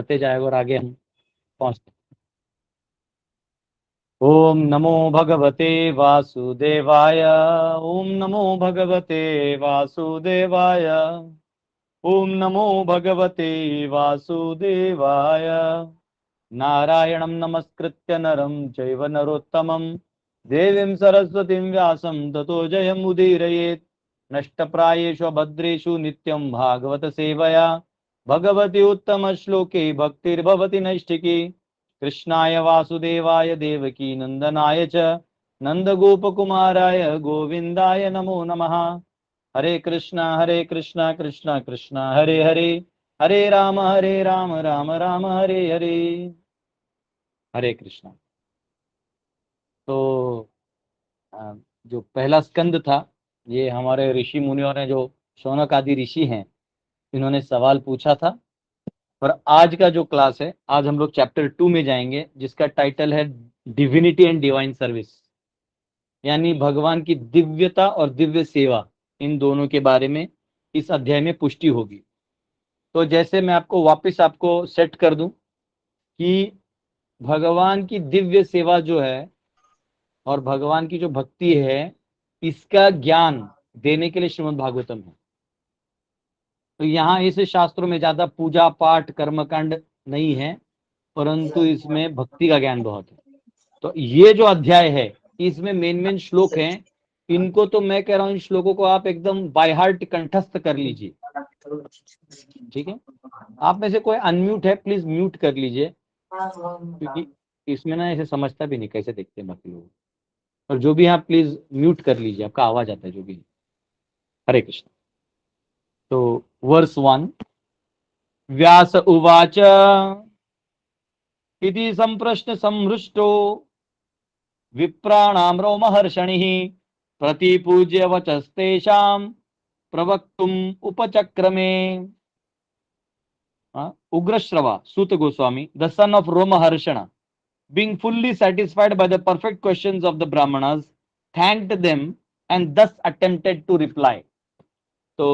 बढ़ते जाएगा और आगे हम पहुंचते। ओम नमो भगवते वासुदेवाय। ओम नमो भगवते वासुदेवाय। ओम नमो भगवते वासुदेवाय। नारायणं नमस्कृत्य नरं चैव नरोत्तमं देवीं सरस्वतीं व्यासं ततो जयमुदीरयेत्। नष्टप्रायेषु भद्रेषु नित्यं भागवत सेवया भगवति उत्तमश्लोके भक्तिर्भवति नैष्ठिकी। कृष्णाय वासुदेवाय देवकी नंदनाय च नंदगोपकुमाराय गोविंदाय नमो नमः। हरे कृष्णा कृष्णा कृष्णा हरे हरे, हरे राम राम राम हरे हरे। हरे कृष्णा। तो जो पहला स्कंद था, ये हमारे ऋषि मुनियों ने, जो शौनक आदि ऋषि हैं, इन्होंने सवाल पूछा था। और आज का जो क्लास है, आज हम लोग चैप्टर 2 में जाएंगे, जिसका टाइटल है डिविनिटी एंड डिवाइन सर्विस, यानी भगवान की दिव्यता और दिव्य सेवा, इन दोनों के बारे में इस अध्याय में पुष्टि होगी। तो जैसे मैं आपको वापस आपको सेट कर दूं कि भगवान की दिव्य सेवा जो है और भगवान की जो भक्ति है, इसका ज्ञान देने के लिए श्रीमद् भागवतम है। तो यहाँ इस शास्त्रों में ज्यादा पूजा पाठ कर्मकांड नहीं है, परंतु इसमें भक्ति का ज्ञान बहुत है। तो ये जो अध्याय है, इसमें मेन श्लोक हैं। इनको तो मैं कह रहा हूँ, इन श्लोकों को आप एकदम बाय हार्ट कंठस्थ कर लीजिए। ठीक है, आप में से कोई अनम्यूट है, प्लीज म्यूट कर लीजिए, क्योंकि इसमें ना ऐसे समझता भी नहीं कैसे देखते हैं बाकी लोग। और जो भी है, आप प्लीज म्यूट कर लीजिए, आपका आवाज आता है जो भी है। हरे कृष्ण। तो वर्स 1। व्यास उवाच इति संप्रश्न संहृष्टो विप्राणां रोमहर्षणिः प्रतिपूज्य वचस्तेषां प्रवक्तुम उपचक्रमे। Ugrashrava Suta Goswami, the son of Romaharshana, being fully satisfied by the perfect questions of the brahmanas, thanked them and thus attempted to reply. तो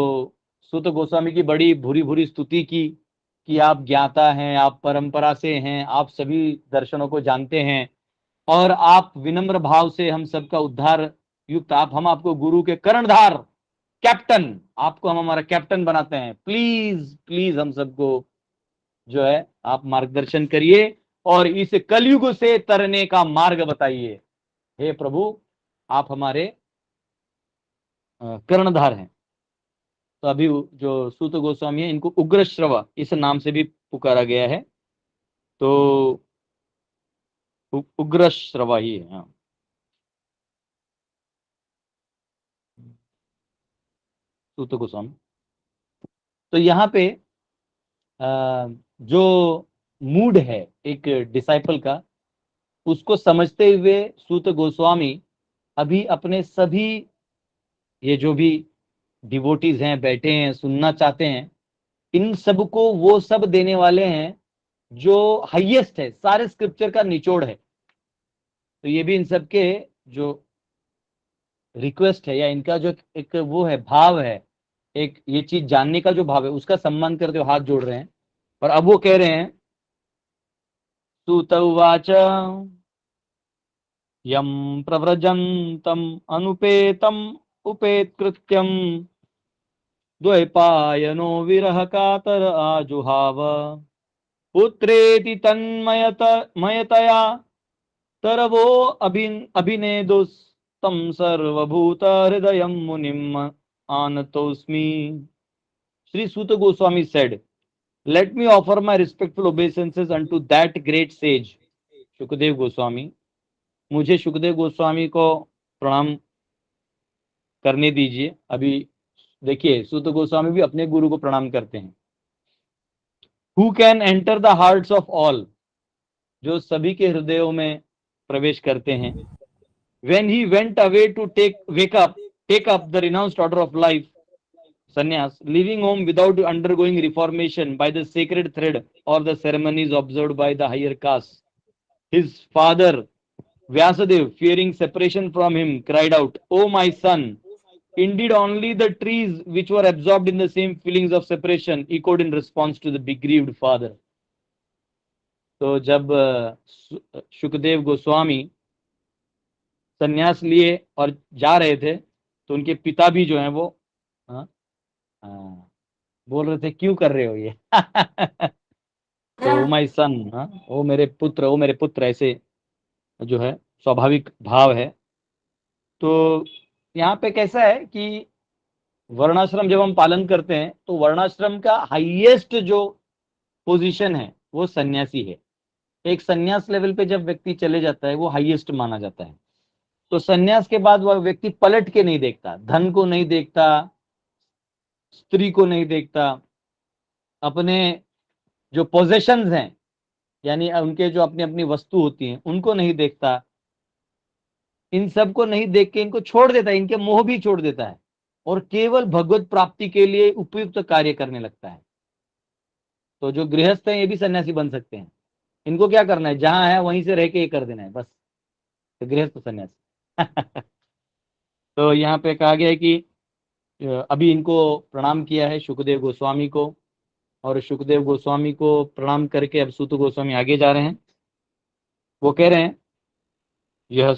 सूत गोस्वामी की बड़ी भूरी भूरी स्तुति की कि आप ज्ञाता हैं, आप परंपरा से हैं, आप सभी दर्शनों को जानते हैं, और आप विनम्र भाव से हम सबका उद्धार युक्त, हम आपको गुरु के कर्णधार, कैप्टन, आपको हम हमारा कैप्टन बनाते हैं। प्लीज प्लीज हम सबको जो है आप मार्गदर्शन करिए और इस कलयुग से तरने का मार्ग बताइए। हे प्रभु, आप हमारे कर्णधार हैं। तो अभी जो सूत गोस्वामी है, इनको उग्रश्रवा इस नाम से भी पुकारा गया है। तो उग्रश्रवा ही है। हाँ, सूत गोस्वामी। तो यहाँ पे जो मूड है एक डिसाइपल का, उसको समझते हुए सूत गोस्वामी अभी अपने सभी, ये जो भी डिवोटीज हैं, बैठे हैं, सुनना चाहते हैं, इन सबको वो सब देने वाले हैं जो हाईएस्ट है, सारे स्क्रिप्चर का निचोड़ है। तो ये भी इन सबके जो रिक्वेस्ट है, या इनका जो एक वो है, भाव है, एक ये चीज जानने का जो भाव है, उसका सम्मान करते हुए हाथ जोड़ रहे हैं। और अब वो कह रहे हैं, सूत उवाच यम प्रव्रजन्तम अनुपेतम उपेत्कृत्यम द्वैपायनो विरह कातर आजुहाव पुत्रेति तन्मयत मयतया तरवो अभिनेदुस्तम सर्वभूत हृदय मुनिम आनतोस्मि। श्री सूत Goswami said, let me offer my respectful obeisances unto that great sage Sukhdev Goswami. मुझे सुखदेव गोस्वामी को प्रणाम करने दीजिए। अभी देखिए, सूत गोस्वामी भी अपने गुरु को प्रणाम करते हैं। Who can enter the hearts of all, जो सभी के हृदयों में प्रवेश करते हैं। When he went away to take up the renounced order of life, sannyas, leaving home without undergoing reformation by the sacred thread or the ceremonies observed by the higher caste, his father Vyasadev, fearing separation from him, cried out, "O my son, indeed only the trees which were absorbed in the same feelings of separation echoed in response to the begrieved father." तो जब शुकदेव गोस्वामी संन्यास लिए और जा रहे थे तो उनके पिता भी जो है वो हाँ, हाँ, बोल रहे थे क्यों कर रहे हो ये तो ओ माई सन, हाँ, ओ मेरे पुत्र, ओ मेरे पुत्र, ऐसे जो है स्वाभाविक भाव है। तो यहाँ पे कैसा है कि वर्णाश्रम जब हम पालन करते हैं तो वर्णाश्रम का हाईएस्ट जो पोजीशन है वो सन्यासी है। एक सन्यास लेवल पे जब व्यक्ति चले जाता है वो हाईएस्ट माना जाता है। तो सन्यास के बाद वह व्यक्ति पलट के नहीं देखता, धन को नहीं देखता, स्त्री को नहीं देखता, अपने जो पोजेशंस हैं यानी उनके जो अपनी अपनी वस्तु होती हैं उनको नहीं देखता, इन सब को नहीं देख के इनको छोड़ देता है, इनके मोह भी छोड़ देता है और केवल भगवत प्राप्ति के लिए उपयुक्त कार्य करने लगता है। तो जो गृहस्थ हैं ये भी सन्यासी बन सकते हैं। इनको क्या करना है, जहां है वहीं से रह के ये कर देना है बस, तो गृहस्थ सन्यासी तो यहाँ पे कहा गया है कि अभी इनको प्रणाम किया है शुकदेव गोस्वामी को, और शुकदेव गोस्वामी को प्रणाम करके अब सूत गोस्वामी आगे जा रहे हैं। वो कह रहे हैं यह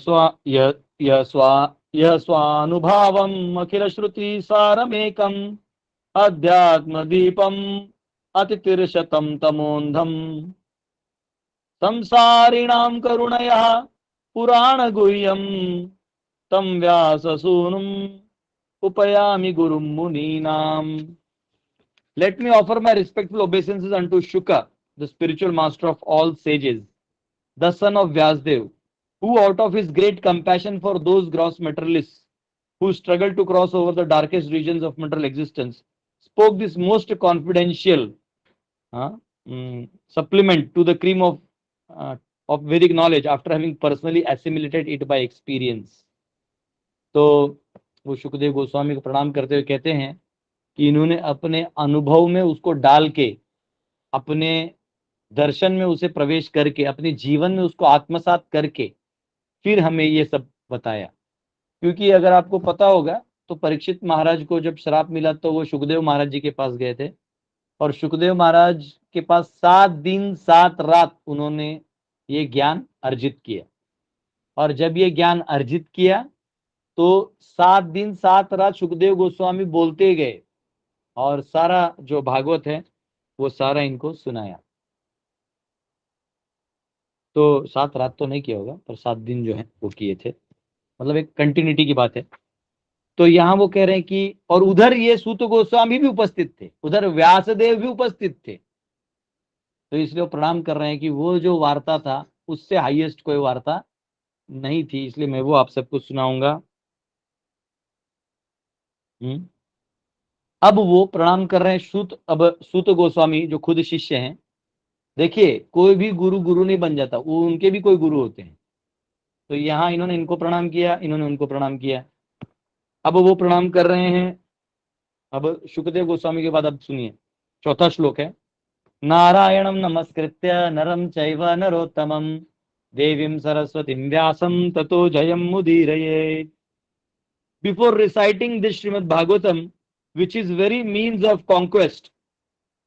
स्वानुभावम अखिल श्रुति सारमेकम अध्यात्म दीपम अतितिर्शतम तमोन्धम संसारिणां करुणया पुराण गुह्यम तम व्यास सूनुम उपयामि गुरुम मुनीनाम। Let me offer my respectful obeisances unto Shuka, the spiritual master of all sages, the son of Vyasdev, who out of his great compassion for those gross materialists who struggle to cross over the darkest regions of material existence, spoke this most confidential supplement to the cream of Vedic knowledge after having personally assimilated it by experience. तो वो शुकदेव गोस्वामी को प्रणाम करते हुए कहते हैं कि इन्होंने अपने अनुभव में उसको डाल के, अपने दर्शन में उसे प्रवेश करके, अपने जीवन में उसको आत्मसात करके फिर हमें ये सब बताया। क्योंकि अगर आपको पता होगा तो परीक्षित महाराज को जब श्राप मिला तो वो शुकदेव महाराज जी के पास गए थे और शुकदेव महाराज के पास 7 दिन 7 रात उन्होंने ये ज्ञान अर्जित किया। और जब ये ज्ञान अर्जित किया तो 7 दिन 7 रात शुकदेव गोस्वामी बोलते गए और सारा जो भागवत है वो सारा इनको सुनाया। तो 7 रात तो नहीं किया होगा पर 7 दिन जो है वो किए थे, मतलब एक कंटिन्यूटी की बात है। तो यहाँ वो कह रहे हैं कि और उधर ये सूत गोस्वामी भी उपस्थित थे, उधर व्यासदेव भी उपस्थित थे। तो इसलिए वो प्रणाम कर रहे हैं कि वो जो वार्ता था उससे हाईएस्ट कोई वार्ता नहीं थी, इसलिए मैं वो आप सबको सुनाऊंगा। अब वो प्रणाम कर रहे हैं अब सूत गोस्वामी जो खुद शिष्य हैं। देखिए कोई भी गुरु नहीं बन जाता, वो उनके भी कोई गुरु होते हैं। तो यहाँ इन्होंने इनको प्रणाम किया, इन्होंने उनको प्रणाम किया। अब वो प्रणाम कर रहे हैं। अब शुकदेव गोस्वामी के बाद अब सुनिए, चौथा श्लोक है। नारायणं नमस्कृत्य नरं चैव नरोत्तमं देवीं सरस्वतीं व्यासं ततो जयं मुदीरयेत्। Before reciting this Srimad Bhagavatam, which is very means of conquest,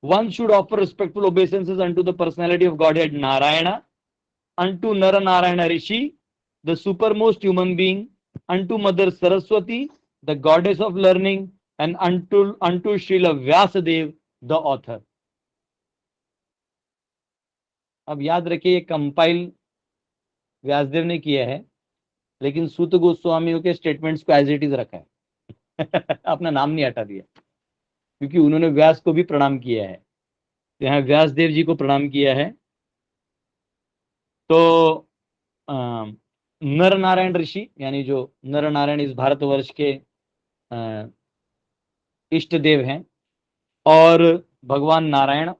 one should offer respectful obeisances unto the personality of Godhead Narayana, unto Nara Narayana Rishi, the supermost human being, unto Mother Saraswati, the goddess of learning, and unto Srila Vyasadev, the author. अब याद रखिए ये compile Vyasdev ने किया है, लेकिन सूत गोस्वामियों के statements को एज इट इज रखा है अपना नाम नहीं हटा दिया, क्योंकि उन्होंने व्यास को भी प्रणाम किया है। तो यहाँ व्यासदेव जी को प्रणाम किया है। तो नर नारायण ऋषि यानी जो नर नारायण इस भारतवर्ष के इष्ट देव हैं, और भगवान नारायण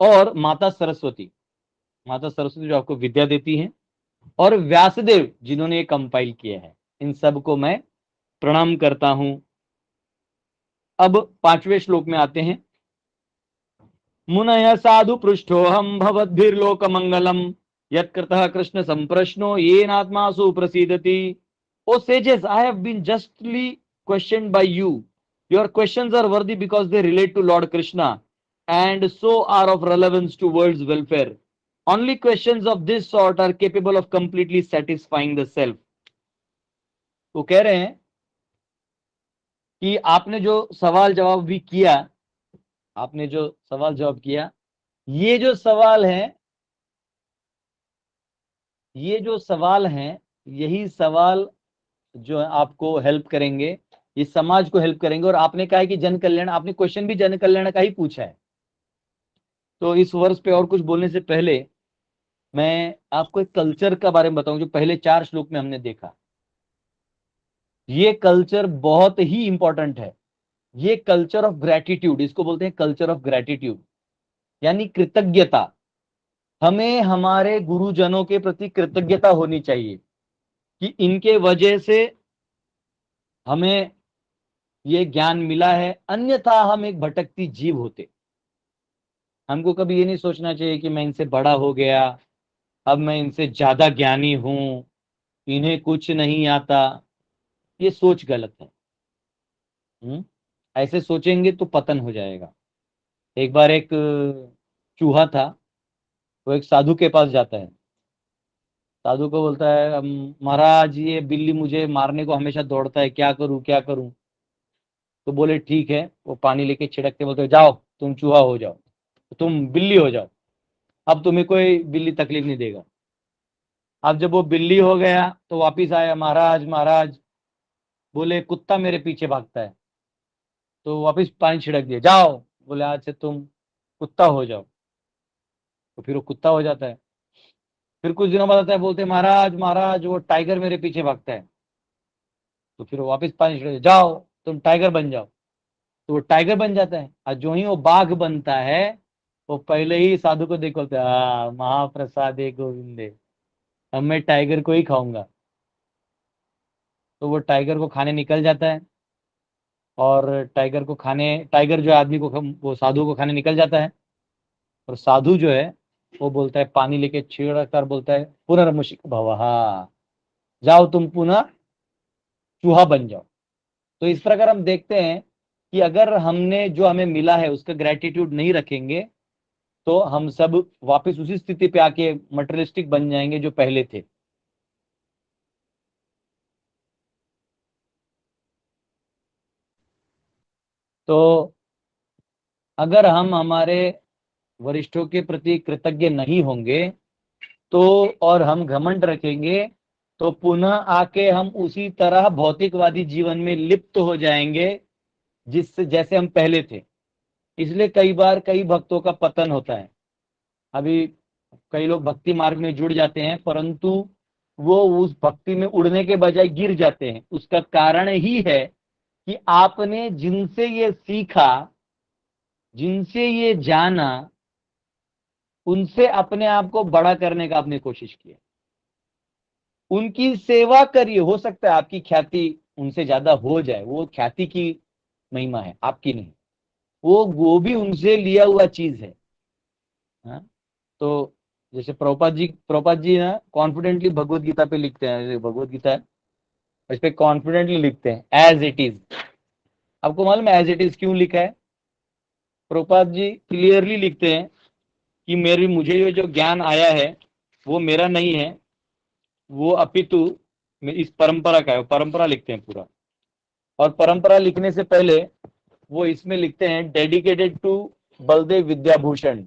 और माता सरस्वती जो आपको विद्या देती हैं, और व्यासदेव जिन्होंने ये कंपाइल किया है, इन सब को मैं प्रणाम करता हूं। अब 5वें श्लोक में आते हैं। मुनय साधु पृष्ठोहम भवद्भिर्लोक मंगलम यत्कृतः कृष्ण संप्रश्नो येनात्मासु प्रसीदति। ओ sages, I have been justly questioned by you. Your questions are worthy because they relate to Lord Krishna. and so are of relevance to world's welfare. Only questions of this sort are capable of completely satisfying the self. तो कह रहे हैं कि आपने जो सवाल जवाब भी किया, आपने जो सवाल जवाब किया, ये जो सवाल है, ये जो सवाल हैं, यही सवाल जो है आपको हेल्प करेंगे, ये समाज को हेल्प करेंगे। और आपने कहा है कि जन कल्याण, आपने क्वेश्चन भी जन कल्याण का ही पूछा है। तो इस वर्ष पे और कुछ बोलने से पहले मैं आपको एक कल्चर का बारे में बताऊं जो पहले 4 श्लोक में हमने देखा। ये कल्चर बहुत ही इंपॉर्टेंट है। ये कल्चर ऑफ ग्रेटिट्यूड, इसको बोलते हैं कल्चर ऑफ ग्रेटिट्यूड, यानी कृतज्ञता। हमें हमारे गुरुजनों के प्रति कृतज्ञता होनी चाहिए कि इनके वजह से हमें ये ज्ञान मिला है, अन्यथा हम एक भटकती जीव होते। हमको कभी ये नहीं सोचना चाहिए कि मैं इनसे बड़ा हो गया, अब मैं इनसे ज्यादा ज्ञानी हूं, इन्हें कुछ नहीं आता। ये सोच गलत है। ऐसे सोचेंगे तो पतन हो जाएगा। एक बार एक चूहा था, वो एक साधु के पास जाता है। साधु को बोलता है, महाराज ये बिल्ली मुझे मारने को हमेशा दौड़ता है, क्या करूं क्या करूं?" तो बोले ठीक है। वो पानी लेके छिड़कते, बोलते जाओ तुम चूहा हो जाओ, तुम बिल्ली हो जाओ, अब तुम्हें कोई बिल्ली तकलीफ नहीं देगा। अब जब वो बिल्ली हो गया तो वापिस आया, महाराज महाराज, बोले कुत्ता मेरे पीछे भागता है। तो वापिस पानी छिड़क दिया, जाओ, बोले आज से तुम कुत्ता हो जाओ। तो फिर वो कुत्ता हो जाता है। फिर कुछ दिनों बाद आता है, बोलते महाराज महाराज वो टाइगर मेरे पीछे भागता है। तो फिर वो वापिस पानी छिड़क दिया, जाओ तुम टाइगर बन जाओ। तो वो टाइगर बन जाता है। और जो ही वो बाघ बनता है, वो पहले ही साधु को देखो, महाप्रसादे गोविंदे, अब मैं टाइगर को ही खाऊंगा। तो वो टाइगर को खाने निकल जाता है। और टाइगर जो आदमी को वो साधु को खाने निकल जाता है। और साधु जो है वो बोलता है, पानी लेके छिड़कर बोलता है, पुनर्मुषिक भवः, जाओ तुम पुनः चूहा बन जाओ। तो इस प्रकार हम देखते हैं कि अगर हमने जो हमें मिला है उसका ग्रेटिट्यूड नहीं रखेंगे तो हम सब वापस उसी स्थिति पे आके मटेरियलिस्टिक बन जाएंगे जो पहले थे। तो अगर हम हमारे वरिष्ठों के प्रति कृतज्ञ नहीं होंगे तो, और हम घमंड रखेंगे, तो पुनः आके हम उसी तरह भौतिकवादी जीवन में लिप्त हो जाएंगे जिससे जैसे हम पहले थे। इसलिए कई बार कई भक्तों का पतन होता है। अभी कई लोग भक्ति मार्ग में जुड़ जाते हैं, परंतु वो उस भक्ति में उड़ने के बजाय गिर जाते हैं। उसका कारण ही है कि आपने जिनसे ये सीखा, जिनसे ये जाना, उनसे अपने आप को बड़ा करने का आपने कोशिश किया, उनकी सेवा करिए। हो सकता है आपकी ख्याति उनसे ज्यादा हो जाए, वो ख्याति की महिमा है, आपकी नहीं। वो भी उनसे लिया हुआ चीज है। हाँ? तो जैसे प्रभुपाद जी ना कॉन्फिडेंटली भगवत गीता पे लिखते हैं, भगवत गीता है, इस पे कॉन्फिडेंटली लिखते हैं एज इट इज। आपको मालूम है एज इट इज क्यों लिखा है? प्रभुपाद जी क्लियरली लिखते हैं कि मुझे ये जो ज्ञान आया है वो मेरा नहीं है, वो अपितु इस परंपरा का है। परंपरा लिखते हैं पूरा। और परंपरा लिखने से पहले वो इसमें लिखते हैं डेडिकेटेड टू बलदेव विद्याभूषण।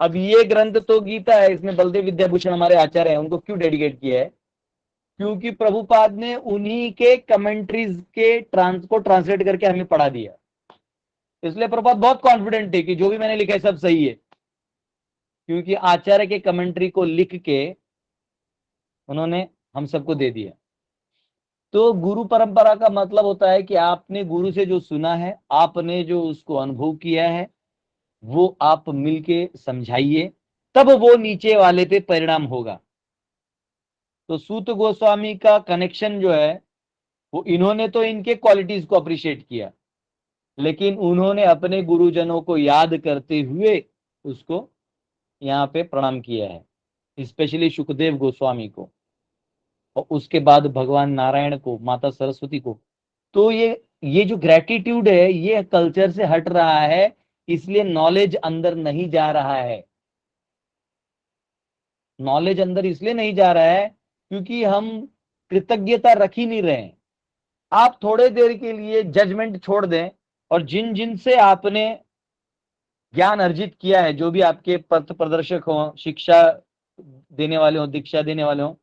अब ये ग्रंथ तो गीता है, इसमें बलदेव विद्याभूषण हमारे आचार्य हैं, उनको क्यों डेडिकेट किया है? क्योंकि प्रभुपाद ने उन्हीं के कमेंट्रीज के को ट्रांसलेट करके हमें पढ़ा दिया। इसलिए प्रभुपाद बहुत कॉन्फिडेंट थे कि जो भी मैंने लिखा है सब सही है, क्योंकि आचार्य के कमेंट्री को लिख के उन्होंने हम सबको दे दिया। तो गुरु परंपरा का मतलब होता है कि आपने गुरु से जो सुना है, आपने जो उसको अनुभव किया है, वो आप मिलके समझाइए, तब वो नीचे वाले पे परिणाम होगा। तो सूत गोस्वामी का कनेक्शन जो है, वो इन्होंने तो इनके क्वालिटीज को अप्रिशिएट किया, लेकिन उन्होंने अपने गुरुजनों को याद करते हुए उसको यहाँ पे प्रणाम किया है, स्पेशली सुखदेव गोस्वामी को, और उसके बाद भगवान नारायण को, माता सरस्वती को। तो ये जो ग्रेटिट्यूड है ये कल्चर से हट रहा है, इसलिए नॉलेज अंदर नहीं जा रहा है। नॉलेज अंदर इसलिए नहीं जा रहा है क्योंकि हम कृतज्ञता रख ही नहीं रहे हैं। आप थोड़े देर के लिए जजमेंट छोड़ दें और जिन जिन से आपने ज्ञान अर्जित किया है, जो भी आपके पथ प्रदर्शक हो, शिक्षा देने वाले हो, दीक्षा देने वाले हो,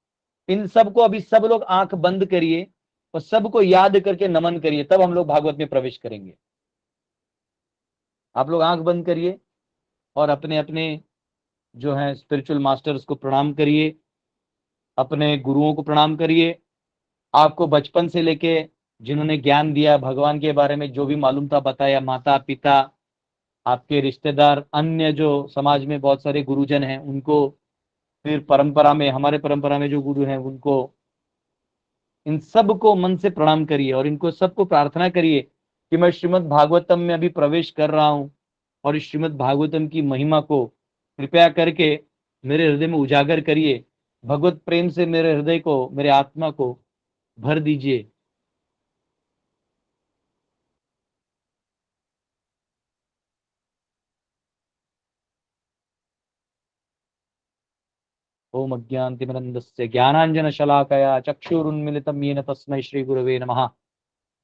इन सबको अभी सब लोग आंख बंद करिए और सबको याद करके नमन करिए, तब हम लोग भागवत में प्रवेश करेंगे। आप लोग आंख बंद करिए और अपने अपने जो है स्पिरिचुअल मास्टर्स को प्रणाम करिए, अपने गुरुओं को प्रणाम करिए। आपको बचपन से लेके जिन्होंने ज्ञान दिया भगवान के बारे में, जो भी मालूम था बताया, माता पिता, आपके रिश्तेदार, अन्य जो समाज में बहुत सारे गुरुजन हैं उनको, फिर परंपरा में, हमारे परंपरा में जो गुरु हैं उनको, इन सब को मन से प्रणाम करिए और इनको सबको प्रार्थना करिए कि मैं श्रीमद् भागवतम में अभी प्रवेश कर रहा हूं और इस श्रीमद् भागवतम की महिमा को कृपया करके मेरे हृदय में उजागर करिए। भगवत प्रेम से मेरे हृदय को, मेरे आत्मा को भर दीजिए। ओम अज्ञानतिमिरन्दस्य ज्ञानाञ्जनशलाकया चक्षुरुन्मिलितं येन तस्मै श्रीगुरवे नमः।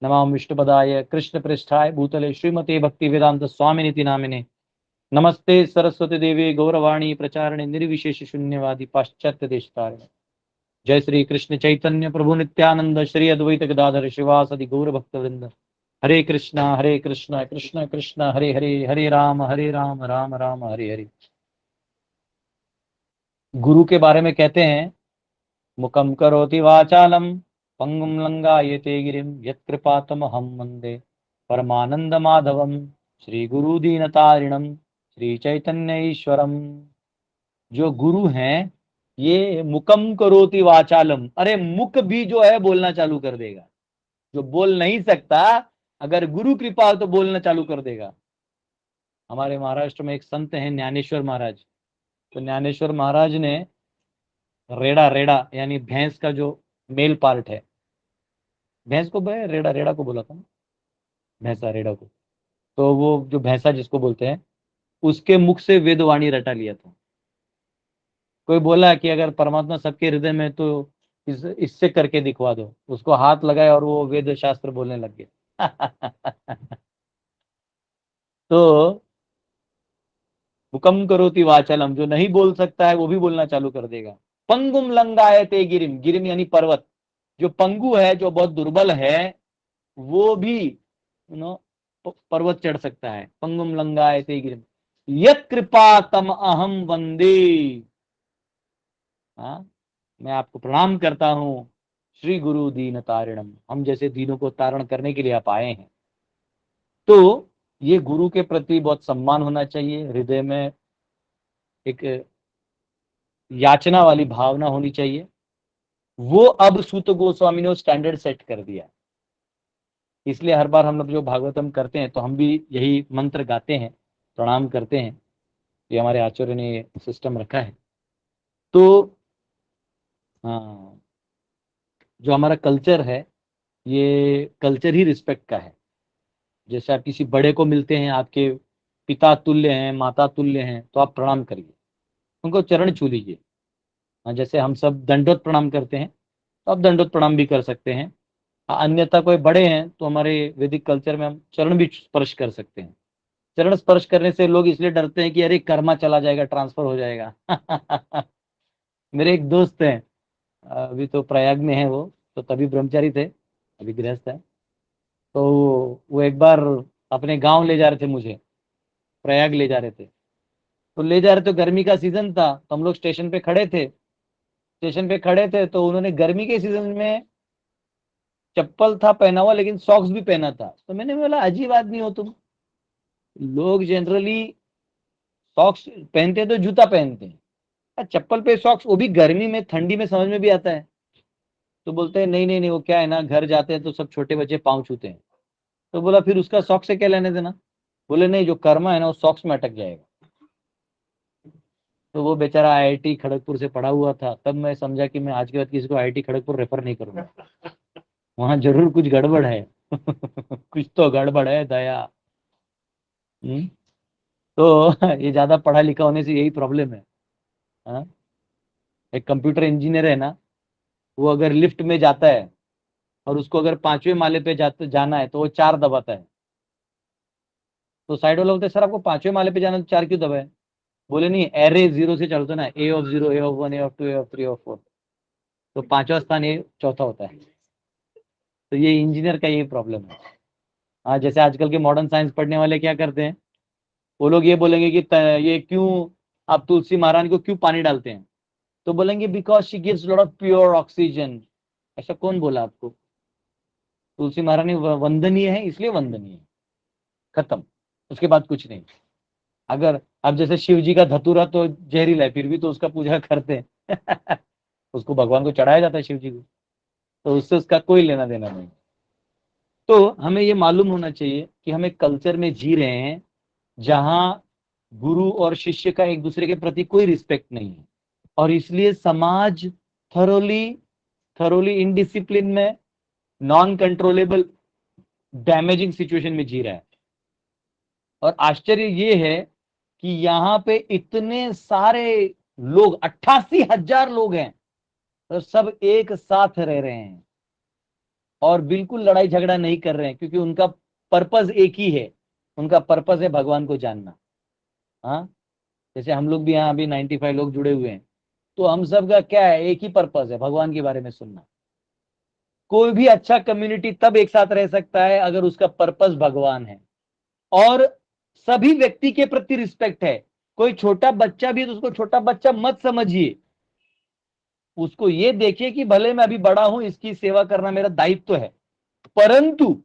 नमामि विष्णुपदाय कृष्णप्रेष्ठाय भूतले श्रीमते भक्तिवेदांत स्वामिनिति नामिने। नमस्ते सरस्वती देवी गौरवाणी प्रचारिणे निर्विशेष शून्यवादी पाश्चात्य देशतारिणे। जय श्री कृष्ण चैतन्य प्रभु नित्यानंद श्री अद्वैत गदाधर शिवासदि गौर भक्तवृंद। हरे कृष्णा कृष्ण कृष्ण हरे हरे, हरे राम राम राम हरे हरे। गुरु के बारे में कहते हैं, मुखम करोति वाचालम पंगुम लंगायते गिरिम यत्कृपातमहं वंदे परमानंद माधवम श्री गुरु दीनतारिणम श्री चैतन्य ईश्वरम। जो गुरु हैं ये मुकम करोति वाचालम, अरे मुख भी जो है बोलना चालू कर देगा। जो बोल नहीं सकता, अगर गुरु कृपा हो तो बोलना चालू कर देगा। हमारे महाराष्ट्र में एक संत हैं ज्ञानेश्वर महाराज। तो ज्ञानेश्वर महाराज ने रेड़ा, रेड़ा यानी भैंस का जो मेल पार्ट है, भैंस को रेड़ा, रेड़ा को बोला था ना, भैंसा रेड़ा को, तो वो जो भैंसा जिसको बोलते हैं, उसके मुख से वेदवाणी रटा लिया था। कोई बोला कि अगर परमात्मा सबके हृदय में तो इससे करके दिखवा दो, उसको हाथ लगाए और वो वेद शास्त्र बोलने लग गए। तो हुकम करोति वाचलम, जो नहीं बोल सकता है वो भी बोलना चालू कर देगा। पंगुम लंगायते गिरिम, गिरिम यानी पर्वत, जो पंगु है, जो बहुत दुर्बल है, वो भी नो पर्वत चढ़ सकता है। पंगुम लंगायते गिरिम यत कृपा तम अहम वंदे। हाँ, मैं आपको प्रणाम करता हूँ श्री गुरु दीन तारिणम, हम जैसे दीनों को तारण करने के लिए आप आए हैं। तो ये गुरु के प्रति बहुत सम्मान होना चाहिए, हृदय में एक याचना वाली भावना होनी चाहिए। वो अब सूत गोस्वामी ने स्टैंडर्ड सेट कर दिया। इसलिए हर बार हम लोग जो भागवतम करते हैं तो हम भी यही मंत्र गाते हैं, प्रणाम करते हैं। ये हमारे आचार्य ने सिस्टम रखा है। तो हाँ, जो हमारा कल्चर है, ये कल्चर ही रिस्पेक्ट का है। जैसे आप किसी बड़े को मिलते हैं, आपके पिता तुल्य हैं, माता तुल्य हैं, तो आप प्रणाम करिए, उनको चरण छू लीजिए। हाँ, जैसे हम सब दंडोत प्रणाम करते हैं तो आप दंडोत प्रणाम भी कर सकते हैं। अन्यथा कोई बड़े हैं तो हमारे वैदिक कल्चर में हम चरण भी स्पर्श कर सकते हैं। चरण स्पर्श करने से लोग इसलिए डरते हैं कि अरे कर्मा चला जाएगा, ट्रांसफर हो जाएगा। मेरे एक दोस्त हैं, अभी तो प्रयाग में है वो, तो तभी ब्रह्मचारी थे, अभी गृहस्थ है। तो वो एक बार अपने गांव ले जा रहे थे मुझे, प्रयाग ले जा रहे थे। तो ले जा रहे, तो गर्मी का सीजन था, तो हम लोग स्टेशन पे खड़े थे। स्टेशन पे खड़े थे तो उन्होंने गर्मी के सीजन में चप्पल था पहना हुआ, लेकिन सॉक्स भी पहना था। तो मैंने बोला अजीब आदमी हो तुम, लोग जनरली सॉक्स पहनते हैं तो जूता पहनते हैं, चप्पल पे सॉक्स, वो भी गर्मी में, ठंडी में समझ में भी आता है। तो बोलते हैं नहीं नहीं नहीं, वो क्या है ना, घर जाते हैं तो सब छोटे बच्चे पाँव छूते हैं। तो बोला फिर उसका सॉक्स से क्या लेने देना। बोले नहीं, जो कर्मा है ना वो सॉक्स में अटक जाएगा। तो वो बेचारा आईआईटी खड़गपुर से पढ़ा हुआ था। तब मैं समझा कि मैं आज के बाद किसी को आईआईटी खड़गपुर रेफर नहीं करूंगा, वहां जरूर कुछ गड़बड़ है। कुछ तो गड़बड़ है दया। तो ये ज्यादा पढ़ा लिखा होने से यही प्रॉब्लम है। हाँ? एक कंप्यूटर इंजीनियर है ना, वो अगर लिफ्ट में जाता है और उसको अगर 5वें माले पे जाना है तो वो 4 दबाता है। तो साइड वाला बोलते हैं सर आपको 5वें माले पे जाना है तो 4 क्यों दबाए? बोले नहीं, एरे 0 से चलता ना, A of 0, A of 1, A of 2, A of 3, A of 4। तो 5वां स्थान ये चौथा होता है। तो ये इंजीनियर का यही प्रॉब्लम है। हाँ, जैसे आजकल के मॉडर्न साइंस पढ़ने वाले क्या करते हैं, वो लोग ये बोलेंगे कि ये क्यों आप तुलसी महारानी को क्यों पानी डालते हैं? तो बोलेंगे because she gives lot of pure oxygen. ऐसा कौन बोला आपको? तुलसी महारानी वंदनीय है इसलिए वंदनीय है, खत्म। उसके बाद कुछ नहीं। अगर अब जैसे शिव जी का धतूरा तो जहरीला है, फिर भी तो उसका पूजा करते हैं। उसको भगवान को चढ़ाया जाता है शिव जी को, तो उससे उसका कोई लेना देना नहीं। तो हमें ये मालूम होना चाहिए कि हम एक कल्चर में जी रहे हैं जहां गुरु और शिष्य का एक दूसरे के प्रति कोई रिस्पेक्ट नहीं है, और इसलिए समाज थरोली थरोली इनडिसिप्लिन में, नॉन कंट्रोलेबल डैमेजिंग सिचुएशन में जी रहा है। और आश्चर्य ये है कि यहाँ पे इतने सारे लोग, 88,000 लोग हैं, तो सब एक साथ रह रहे हैं और बिल्कुल लड़ाई झगड़ा नहीं कर रहे हैं, क्योंकि उनका पर्पस एक ही है। उनका पर्पस है भगवान को जानना। हाँ, जैसे हम लोग भी यहाँ अभी 95 लोग जुड़े हुए हैं, तो हम सब का क्या है, एक ही पर्पस है, भगवान के बारे में सुनना। कोई भी अच्छा कम्युनिटी तब एक साथ रह सकता है अगर उसका पर्पस भगवान है और सभी व्यक्ति के प्रति रिस्पेक्ट है। कोई छोटा बच्चा भी है तो उसको छोटा बच्चा मत समझिए, उसको ये देखिए कि भले मैं अभी बड़ा हूं, इसकी सेवा करना मेरा दायित्व है, परंतु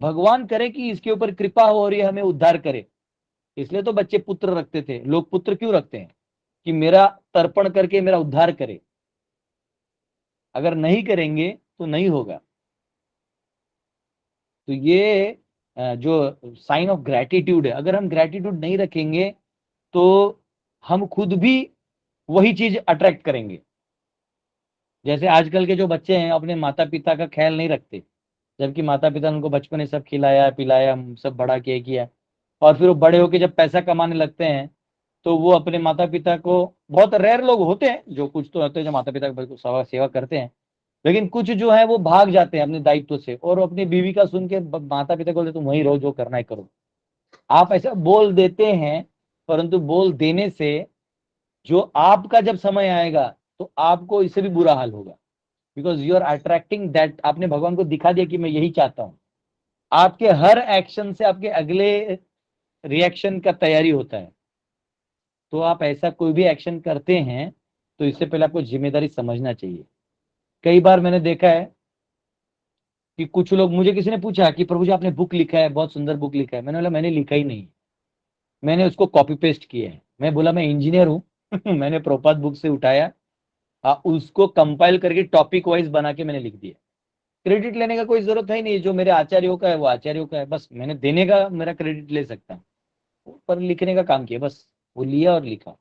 भगवान करे कि इसके ऊपर कृपा हो और ये हमें उद्धार करे। इसलिए तो बच्चे पुत्र रखते थे। लोग पुत्र क्यों रखते हैं? कि मेरा तर्पण करके मेरा उद्धार करे। अगर नहीं करेंगे तो नहीं होगा। तो ये जो साइन ऑफ ग्रेटिट्यूड है, अगर हम ग्रेटिट्यूड नहीं रखेंगे तो हम खुद भी वही चीज अट्रैक्ट करेंगे। जैसे आजकल के जो बच्चे हैं अपने माता पिता का ख्याल नहीं रखते, जबकि माता पिता ने उनको बचपन में सब खिलाया पिलाया, सब बड़ा किया। और फिर वो बड़े होके जब पैसा कमाने लगते हैं तो वो अपने माता पिता को, बहुत रेयर लोग होते हैं, जो कुछ तो होते हैं जो माता पिता की सेवा सेवा करते हैं, लेकिन कुछ जो है वो भाग जाते हैं अपने दायित्व से और अपनी बीवी का सुन के माता पिता को बोलते तुम वहीं रहो, जो करना है करो। आप ऐसा बोल देते हैं, परंतु बोल देने से जो आपका जब समय आएगा तो आपको इससे भी बुरा हाल होगा, because you are attracting that. आपने भगवान को दिखा दिया कि मैं यही चाहता हूं। आपके हर एक्शन से आपके अगले रिएक्शन का तैयारी होता है। तो आप ऐसा कोई भी एक्शन करते हैं तो इससे पहले आपको जिम्मेदारी समझना चाहिए। कई बार मैंने देखा है कि कुछ लोग, मुझे किसी ने पूछा कि प्रभु जी आपने बुक लिखा है, बहुत सुंदर बुक लिखा है। मैंने बोला मैंने लिखा ही नहीं, मैंने उसको कॉपी पेस्ट किया है। मैं बोला मैं इंजीनियर हूं। मैंने प्रोपात बुक से उठाया, उसको कंपाइल करके टॉपिक वाइज बना के मैंने लिख दिया। क्रेडिट लेने का कोई जरूरत है ही नहीं, जो मेरे आचार्यों का है वो आचार्यों का है, बस मैंने देने का मेरा क्रेडिट ले सकता हूँ, पर लिखने का काम किया बस। वो लिया और लिखा।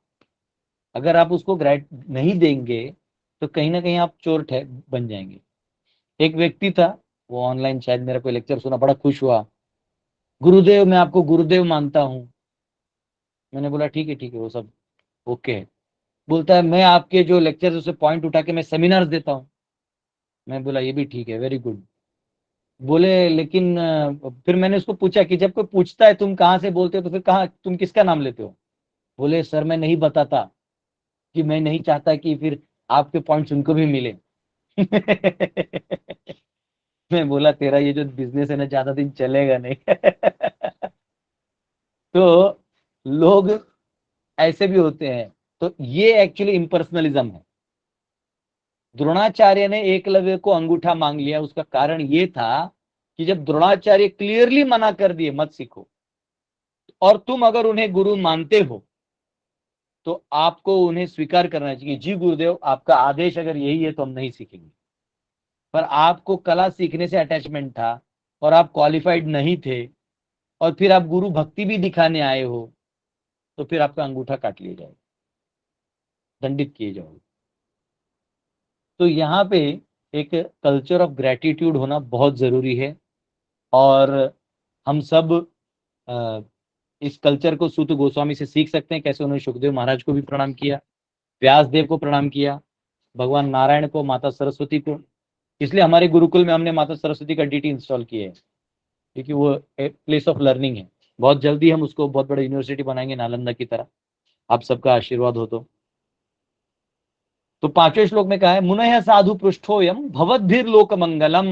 अगर आप उसको ग्रेड नहीं देंगे तो कहीं ना कहीं आप चोर बन जाएंगे। एक व्यक्ति था, वो ऑनलाइन शायद मेरा कोई लेक्चर सुना, बड़ा खुश हुआ, गुरुदेव मैं आपको गुरुदेव मानता हूँ। मैंने बोला ठीक है वो सब ओके है। बोलता है मैं आपके जो लेक्चर उसे पॉइंट उठा के मैं सेमिनार देता हूँ। मैं बोला ये भी ठीक है, वेरी गुड। बोले लेकिन फिर मैंने उसको पूछा कि जब कोई पूछता है तुम कहाँ से बोलते हो तो फिर कहाँ तुम किसका नाम लेते हो? बोले सर मैं नहीं बताता, कि मैं नहीं चाहता कि फिर आपके पॉइंट्स उनको भी मिले। मैं बोला तेरा ये जो बिजनेस है ना ज्यादा दिन चलेगा नहीं। तो लोग ऐसे भी होते हैं। तो ये एक्चुअली इम्पर्सनलिज्म है। द्रोणाचार्य ने एकलव्य को अंगूठा मांग लिया, उसका कारण ये था कि जब द्रोणाचार्य क्लियरली मना कर दिए मत सीखो, और तुम अगर उन्हें गुरु मानते हो तो आपको उन्हें स्वीकार करना चाहिए, जी गुरुदेव आपका आदेश अगर यही है तो हम नहीं सीखेंगे। पर आपको कला सीखने से अटैचमेंट था और आप क्वालिफाइड नहीं थे, और फिर आप गुरु भक्ति भी दिखाने आए हो, तो फिर आपका अंगूठा काट लिया जाएगा, दंडित किए जाओगे। तो यहाँ पे एक कल्चर ऑफ ग्रेटिट्यूड होना बहुत जरूरी है। और हम सब इस कल्चर को सूत गोस्वामी से सीख सकते हैं, कैसे उन्होंने सुखदेव महाराज को भी प्रणाम किया, व्यास देव को प्रणाम किया, भगवान नारायण को, माता सरस्वती को। इसलिए हमारे गुरुकुल में हमने माता सरस्वती का डीटी इंस्टॉल किया है, क्योंकि वो एक प्लेस ऑफ लर्निंग है। बहुत जल्दी हम उसको बहुत बड़ा यूनिवर्सिटी बनाएंगे नालंदा की तरह, आप सबका आशीर्वाद हो तो 5वें श्लोक में कहा है, मुनय साधु पृष्ठोयम भवद्भिर लोक मंगलम,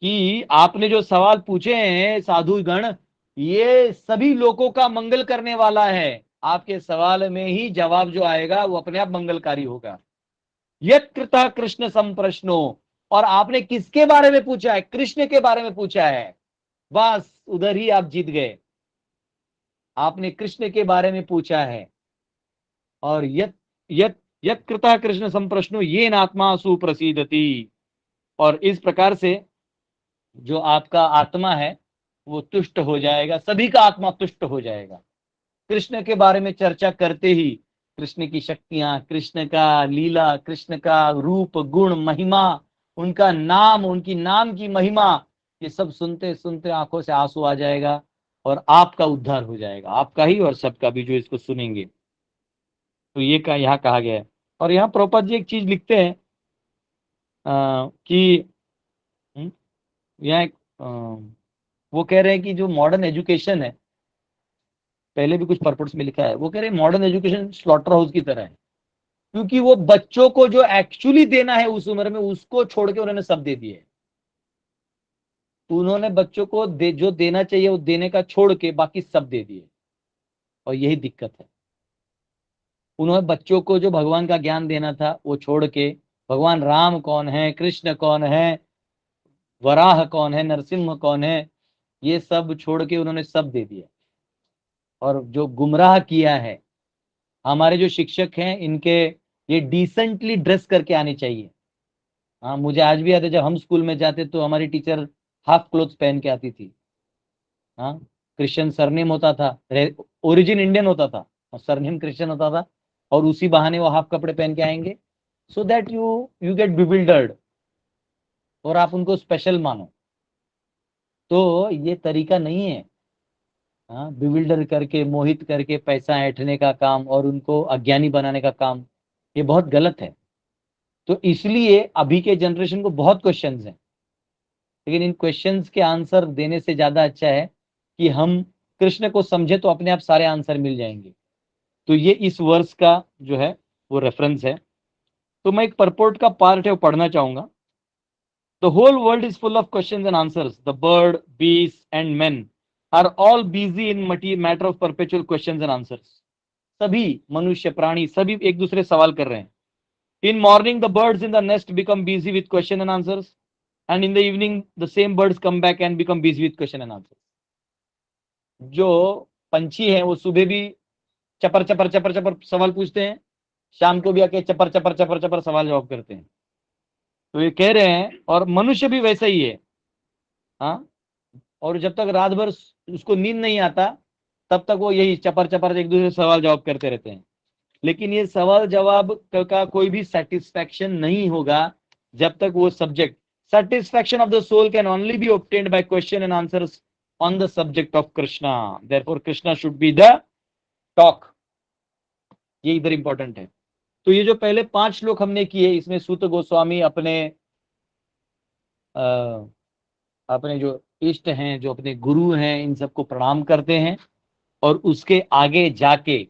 कि आपने जो सवाल पूछे हैं साधु गण, ये सभी लोगों का मंगल करने वाला है। आपके सवाल में ही जवाब जो आएगा वो अपने आप मंगलकारी होगा। यत् कृतः कृष्ण संप्रश्नो, और आपने किसके बारे में पूछा है? कृष्ण के बारे में पूछा है। बस उधर ही आप जीत गए, आपने कृष्ण के बारे में पूछा है। और यत् यत् यत् कृतः कृष्ण संप्रश्नो ये नात्मा सुप्रसीदति, और इस प्रकार से जो आपका आत्मा है वो तुष्ट हो जाएगा, सभी का आत्मा तुष्ट हो जाएगा। कृष्ण के बारे में चर्चा करते ही कृष्ण की शक्तियां, कृष्ण का लीला, कृष्ण का रूप, गुण, महिमा, उनका नाम, उनकी नाम की महिमा, ये सब सुनते सुनते आंखों से आंसू आ जाएगा और आपका उद्धार हो जाएगा, आपका ही और सबका भी जो इसको सुनेंगे। तो ये का यहाँ कहा गया है। और यहाँ प्रभुपाद जी एक चीज लिखते हैं कि यहाँ वो कह रहे हैं कि जो मॉडर्न एजुकेशन है, पहले भी कुछ पर्पस में लिखा है, वो कह रहे हैं मॉडर्न एजुकेशन स्लॉटर हाउस की तरह है, क्योंकि वो बच्चों को जो एक्चुअली देना है उस उम्र में उसको छोड़ के उन्होंने सब दे दिए। उन्होंने बच्चों को जो देना चाहिए वो देने का छोड़ के बाकी सब दे दिए, और यही दिक्कत है। उन्होंने बच्चों को जो भगवान का ज्ञान देना था वो छोड़ के भगवान राम कौन है, कृष्ण कौन है, वराह कौन है, नरसिंह कौन है, ये सब छोड़ के उन्होंने सब दे दिया। और जो गुमराह किया है, हमारे जो शिक्षक हैं इनके, ये डिसेंटली ड्रेस करके आनी चाहिए। हाँ, मुझे आज भी याद है जब हम स्कूल में जाते तो हमारी टीचर हाफ क्लोथ्स पहन के आती थी। हाँ, क्रिश्चियन सरनेम होता था, ओरिजिन इंडियन होता था और सरनेम क्रिश्चियन होता था, और उसी बहाने वो हाफ कपड़े पहन के आएंगे, so that you you get bewildered और आप उनको स्पेशल मानो। तो ये तरीका नहीं है। हाँ, बिविल्डर करके, मोहित करके पैसा ऐंठने का काम और उनको अज्ञानी बनाने का काम, ये बहुत गलत है। तो इसलिए अभी के जनरेशन को बहुत क्वेश्चंस हैं, लेकिन इन क्वेश्चंस के आंसर देने से ज्यादा अच्छा है कि हम कृष्ण को समझे, तो अपने आप सारे आंसर मिल जाएंगे। तो ये इस वर्ष का जो है वो रेफरेंस है। तो मैं एक परपोर्ट का पार्ट है वो पढ़ना चाहूंगा। The whole world is full of questions and answers, the bird, beast and men are all busy in matter of perpetual questions and answers. सभी मनुष्य, प्राणी, सभी एक दूसरे सवाल कर रहे हैं। In morning the birds in the nest become busy with question and answers, and in the evening the same birds come back and become busy with question and answer। जो पंछी हैं वो सुबह भी चपर चपर चपर चपर सवाल पूछते हैं, शाम को भी आके चपर चपर चपर चपर सवाल जवाब करते हैं। तो ये कह रहे हैं, और मनुष्य भी वैसा ही है। हाँ, और जब तक रात भर उसको नींद नहीं आता तब तक वो यही चपर चपर एक दूसरे से सवाल जवाब करते रहते हैं। लेकिन ये सवाल जवाब का कोई भी सेटिस्फैक्शन नहीं होगा जब तक वो subject, satisfaction of the soul can only be obtained by question and answers on the subject of Krishna, therefore Krishna should be the talk। ये इधर इंपॉर्टेंट है। तो ये जो पहले 5 श्लोक हमने किए, इसमें सूत गोस्वामी अपने जो इष्ट हैं, जो अपने गुरु हैं, इन सबको प्रणाम करते हैं, और उसके आगे जाके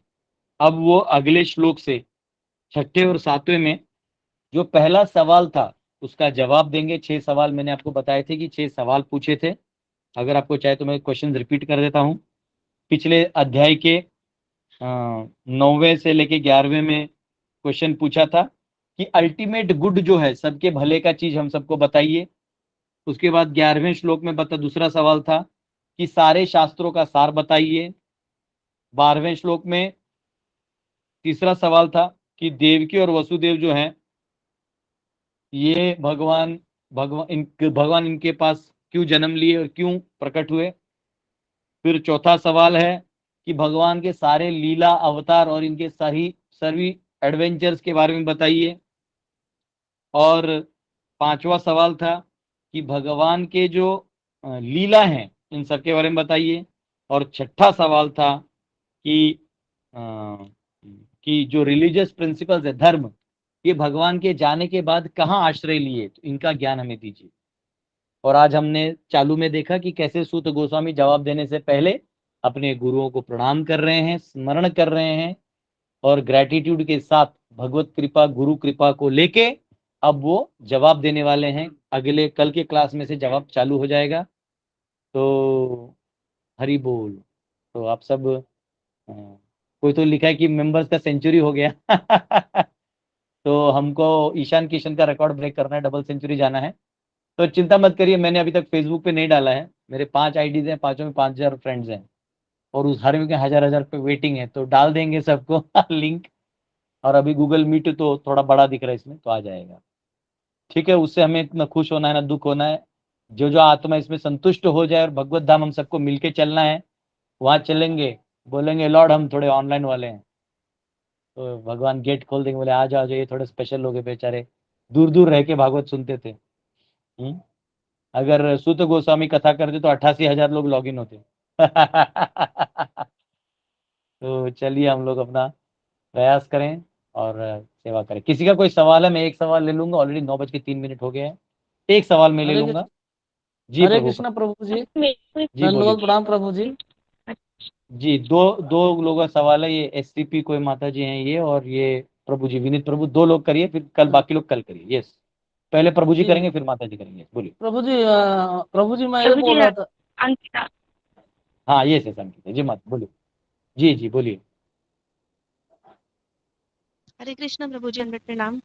अब वो अगले श्लोक से 6ठे और 7वें में जो पहला सवाल था उसका जवाब देंगे। 6 सवाल मैंने आपको बताए थे कि 6 सवाल पूछे थे। अगर आपको चाहे तो मैं क्वेश्चन रिपीट कर देता हूँ। पिछले अध्याय के 9वें से लेके 11वें में क्वेश्चन पूछा था कि अल्टीमेट गुड जो है, सबके भले का चीज हम सबको बताइए। उसके बाद 11वें श्लोक में दूसरा सवाल था कि सारे शास्त्रों का सार बताइए। 12वें श्लोक में तीसरा सवाल था कि देवकी और वसुदेव जो हैं ये भगवान इनके पास क्यों जन्म लिए और क्यों प्रकट हुए। फिर चौथा सवाल है कि भगवान के सारे लीला अवतार और इनके सभी एडवेंचर्स के बारे में बताइए। और 5वां सवाल था कि भगवान के जो लीला हैं इन सब के बारे में बताइए। और छठा सवाल था कि कि जो रिलीजियस प्रिंसिपल्स है, धर्म, ये भगवान के जाने के बाद कहाँ आश्रय लिए, तो इनका ज्ञान हमें दीजिए। और आज हमने चालू में देखा कि कैसे सूत गोस्वामी जवाब देने से पहले अपने गुरुओं को प्रणाम कर रहे हैं, स्मरण कर रहे हैं, और ग्रेटिट्यूड के साथ भगवत कृपा, गुरु कृपा को लेके अब वो जवाब देने वाले हैं। अगले कल के क्लास में से जवाब चालू हो जाएगा। तो हरि बोल। तो आप सब कोई तो लिखा है कि मेंबर्स का सेंचुरी हो गया तो हमको ईशान किशन का रिकॉर्ड ब्रेक करना है, डबल सेंचुरी जाना है। तो चिंता मत करिए, मैंने अभी तक फेसबुक पे नहीं डाला है। मेरे 5 आईडीज हैं, 5 में 5,000 फ्रेंड्स हैं, और उस हर में 1,000 पे वेटिंग है, तो डाल देंगे सबको लिंक। और अभी गूगल मीट तो थोड़ा बड़ा दिख रहा है इसमें, तो आ जाएगा। ठीक है, उससे हमें इतना खुश होना है ना दुख होना है। जो जो आत्मा इसमें संतुष्ट हो जाए और भगवत धाम हम सबको मिलके चलना है, वहां चलेंगे, बोलेंगे लॉर्ड हम थोड़े ऑनलाइन वाले हैं, तो भगवान गेट खोल देंगे, बोले आ जाओ, ये थोड़े स्पेशल लोग हैं बेचारे, दूर दूर रह के भागवत सुनते थे। अगर सूत गोस्वामी कथा करते तो 88,000 लोग लॉग इन होते तो चलिए हम लोग अपना प्रयास करें और सेवा करें। किसी का कोई सवाल है? मैं एक सवाल ले लूंगा, ऑलरेडी 9:03 हो गए हैं। एक सवाल मैं ले हरे लूंगा। जी हरे प्रभु। कृष्णा प्रभु जी, जी बोलिए। दंडवत प्रणाम प्रभु जी। जी, दो दो लोगों का सवाल है। ये एससीपी कोई माता जी हैं ये, और ये प्रभु जी, विनीत प्रभु, 2 लोग करिए, फिर कल बाकी लोग कल करिए। यस, पहले प्रभु जी जी करेंगे, फिर माता जी करेंगे। बोलिए। प्रभु जी मैं ये बोल रहा था। अंकिता। हाँ ये है संकेत जी, मत बोलिए। जी जी बोलिए। हरे कृष्णा प्रभु जी, 100 प्रणाम।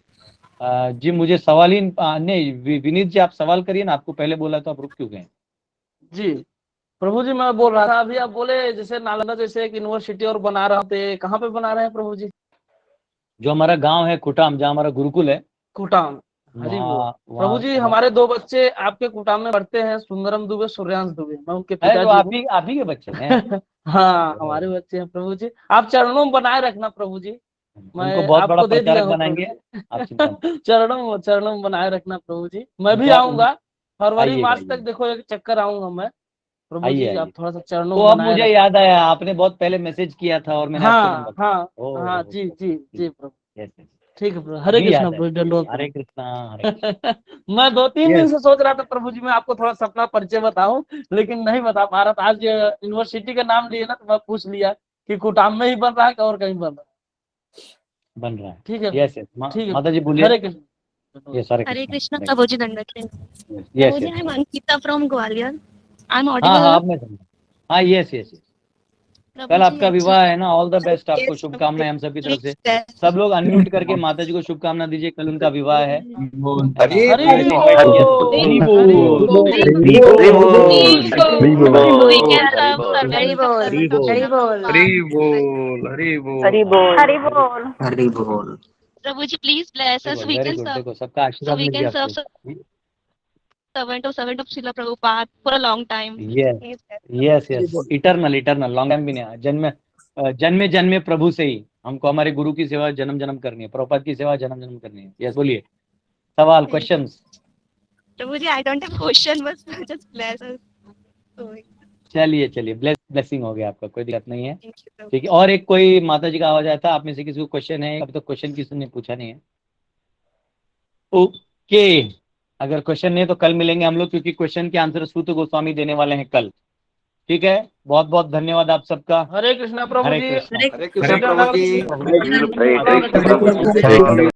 जी मुझे सवाल ही नहीं, विनीत जी आप सवाल करिए ना, आपको पहले बोला तो आप रुक क्यों गए? जी प्रभु जी मैं बोल रहा था, अभी आप बोले जैसे नालंदा जैसे एक यूनिवर्सिटी और बना रहे थे, कहाँ पे बना रहे हैं प्रभु जी? जो हमारा गांव है खुटाम, जहाँ हमारा गुरुकुल है, कुटाम। हरी बोल। वहाँ प्रभु जी वहाँ हमारे 2 बच्चे आपके कुटाम में पढ़ते हैं, सुंदरम दुबे, सूर्यांश दुबे, मैं उनके है तो पिताजी हूँ। आप ही के बच्चे हैं। हाँ हमारे बच्चे हैं प्रभु जी, आप चरणों में बनाए रखना प्रभु जी, उनको मैं बहुत बड़ा आपको दे दिया प्रचारक हूँ प्रभु बनाएंगे, आप चिंता मत। जी चरणों में बनाए रखना प्रभु जी, मैं भी बहुत आऊंगा फरवरी आइएगा मार्च तक, आइएगा। देखो एक चक्कर आऊंगा मैं प्रभु आइए जी, आइए। आप थोड़ा सा चरणों तो में अब बनाए मुझे रखना। याद आया, आपने बहुत पहले मैसेज किया था और मैंने आपको हाँ नंबर हाँ दिया। हाँ, ओ जी जी जी प्रभु। यस यस, ठीक है प्रभु, हरे अभी कृष्णा याद है। प्रभु, दंडवत हरे प्रभु। कृष्णा हरे कृष्णा। मैं 2-3 दिन यस, से सोच रहा था प्रभु जी, मैं आपको थोड़ा सा अपना परिचय बताऊं, लेकिन नहीं बता पा रहा था। आज यूनिवर्सिटी का नाम लिए ना, तो मैं पूछ लिया कि कुटाम में ही बन रहा है कि और कहीं बन रहा है। बन रहा है। ठीक है यस यस, ठीक है, माता जी बोलिए। हरे कृष्ण। यस, हरे हरे कृष्णा कृष्णा हरे प्रभु जी, कृष्णा। 100 प्रणाम। यस प्रभु जी, yes. I am Ankita from Gwalior. I am हाँ ऑडिबल हाँ, ना? अब मैं समझा। हाँ यस यस यस। प्रभु कल जी आपका विवाह एक्चुअली है ना, ऑल द बेस्ट, आपको शुभकामनाएं हम सबकी तरफ से। सब लोग अनम्यूट करके माता जी को शुभकामना दीजिए, कल उनका विवाह है ना, हरि आपको वैसे इनवाइट किया था। हरी बोल, हरि बोल। बोल, हरी we बोल, can हरी serve बोल, servant of Hari servant of बोल, Srila हरी Prabhupada. बोल, हरी बोल, हरी बोल। हरी हरी बोल। Prabhu ji, please bless us. बोल। We very can good, serve. देखो सबका आशीर्वाद मिल गया आपको। Servant of Srila Prabhupada for a long time. Yes Please bless us. Yes yes, eternal eternal, long time भी नहीं, जन्मे जन्मे प्रभु से ही हमको हमारे गुरु की सेवा जन्म जन्म करनी है, प्रभुपाद की सेवा जन्म जन्म करनी है। यस बोलिए, सवाल, Thank you. Questions. Prabhu ji, I don't have question, but just bless us. So, चलिए चलिए, ब्लेसिंग हो गया आपका, कोई दिक्कत नहीं है। thank you. Prabhu. ठीक है, और एक कोई माता जी का आवाज आया था, आप में से किसी को क्वेश्चन है? अब तक क्वेश्चन किसी ने पूछा नहीं है। ओके, अगर क्वेश्चन नहीं है तो कल मिलेंगे हम लोग, क्योंकि क्वेश्चन के आंसर सूत गोस्वामी देने वाले हैं कल। ठीक है, बहुत बहुत धन्यवाद आप सबका। हरे कृष्णा प्रभु हरे जी, कृष्णा। हरे कृष्ण प्रभु जी। हरे कृष्ण। हरे कृष्ण।